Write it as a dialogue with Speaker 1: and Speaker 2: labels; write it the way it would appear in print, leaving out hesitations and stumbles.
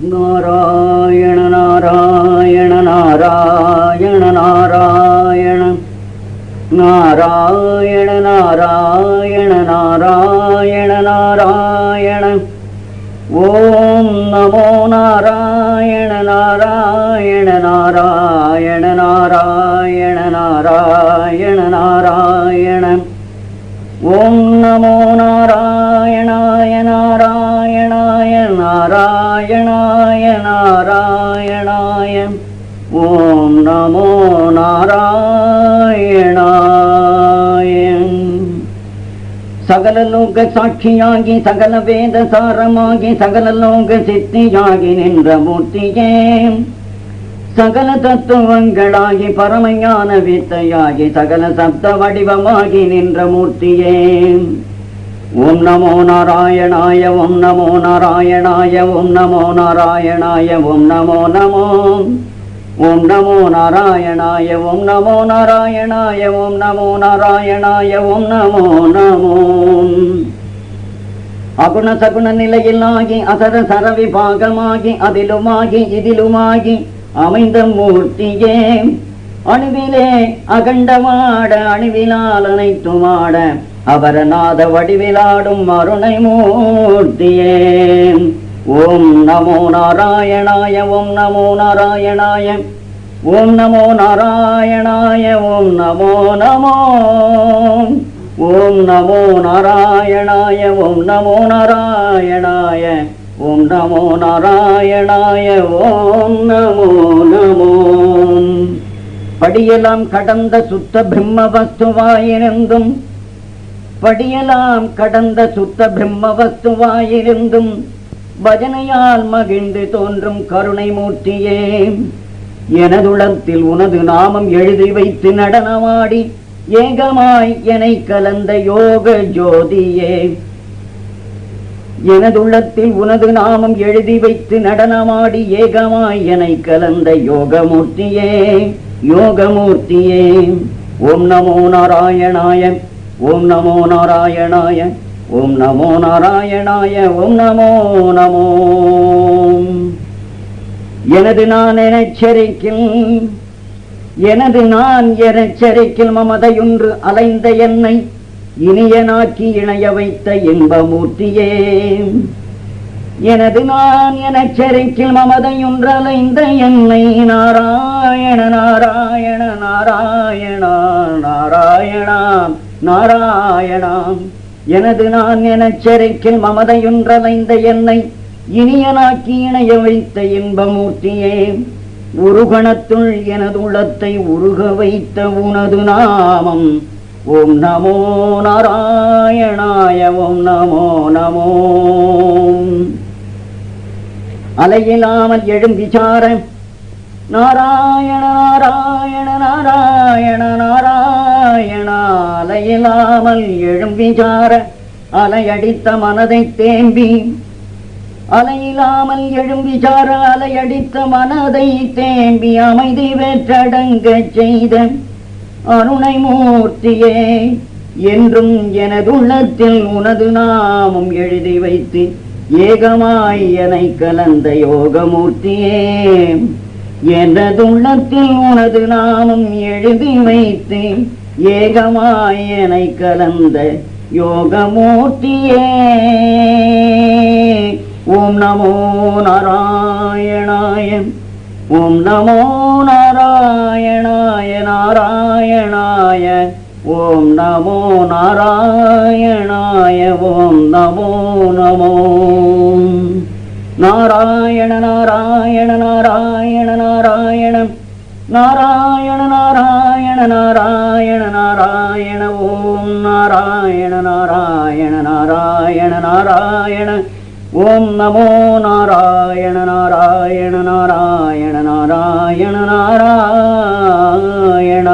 Speaker 1: நாராயண நாராயண நாராயண நாராயண நாராயண நாராயண நாராயண நாராயண. ஓம் நமோ நாராயண நாராயண நாராயண நாராயண நாராயண நாராயண. ஓம் நமோ நாராயணாய நாராயணாய நாராயணாய நாராயணாய. ஓம் நமோ நாராயணாய. சகல லோக சாட்சியாகி சகல வேத சாரமாகி சகல லோக சித்தியாகி நின்ற மூர்த்தியே, சகல தத்துவங்களாகி பரமஞான வித்தையாகி சகல சப்த வடிவமாகி நின்ற மூர்த்தியே. ஓம் நமோ நாராயணாய ஓம் நமோ நாராயணாய ஓம் நமோ நாராயணாய ஓம் நமோ நமோ. ஓம் நமோ நாராயணாய ஓம் நமோ நாராயணாய ஓம் நமோ நாராயணாய ஓம் நமோ நமோ. அகுண சகுண நிலையிலாகி அசர சரவி பாகமாகி அதிலுமாகி இதிலுமாகி அமைந்த மூர்த்தியே, அணுவிலே அகண்டமாட அணுவிலால் அனைத்துமாட அபரநாத வடிவிலாடும் அருணை மூர்த்தியே. ஓம் நமோ நாராயணாய ஓம் நமோ நாராயணாய ஓம் நமோ நாராயணாய ஓம் நமோ நமோ. ஓம் நமோ நாராயணாய ஓம் நமோ நாராயணாய ஓம் நமோ நாராயணாய ஓம் நமோ நமோ. படியெல்லாம் கடந்த சுத்த பிரம்ம வஸ்துவாயிருந்தும் படியெல்லாம் கடந்த சுத்த பிரம்ம வஸ்துவாயிருந்தும் பஜனையால் மகிழ்ந்து தோன்றும் கருணை மூர்த்தியே, எனதுளத்தில் உனது நாமம் எழுதி வைத்து நடனமாடி ஏகமாய் எனை கலந்த யோக ஜோதியே. எனதுள்ளத்தில் உனது நாமம் எழுதி வைத்து நடனமாடி ஏகமாய் எனை கலந்த யோகமூர்த்தியே யோகமூர்த்தியே. ஓம் நமோ நாராயணாய ஓம் நமோ நாராயணாய ஓம் நமோ நாராயணாய ஓம் நமோ நமோ. எனது நான் எனச்சரிக்கில் மமதையொன்று அலைந்த என்னை இனியனாக்கி இணைய வைத்த இன்பமூர்த்தியே. எனது நான் எனச்சரிக்கில் மமதையொன்று அலைந்த என்னை நாராயண நாராயண நாராயண நாராயண நாராயண. எனது நான் எனச்சரிக்கில் மமதையொன்றலைந்த என்னை இனியனாக்கி இணைய வைத்த இன்பமூர்த்தியே. உருகணத்துள் எனது உள்ளத்தை உருக வைத்த உனது நாமம் ஓம் நமோ நாராயணாய ஓம் நமோ நமோ. அலையில்லாமல் எழும் விசார நாராயண நாராயண நாராயண நாராயண. அலையில்லாமல் எழும் விசார அலையடித்த மனதை தேம்பி அலையில்லாமல் எழும் விசார அலையடித்த மனதை தேம்பி அமைதி வெற்றடங்க செய்த அருணை மூர்த்தியே. என்றும் எனதுள்ளத்தில் உனது நாமம் எழுதி வைத்து ஏகமாய் எனை கலந்த யோகமூர்த்தியே. எனதுள்ளத்தில் உனது நாமம் எழுதி வைத்து ஏகமாய் எனை கலந்த யோகமூர்த்தியே. ஓம் நமோ நாராயணாய ஓம் நமோ நாராயணாய நாராயணாய ஓம் நமோ நாராயணாய ஓம் நமோ நமோ. நாராயண நாராயண நாராயண நாராயண நாராயண நாராயண நாராயண நாராயண. ஓம் நாராயண நாராயண நாராயண நாராயண. ஓம் நமோ நாராயண நாராயண நாராயண நாராயண நாராயண.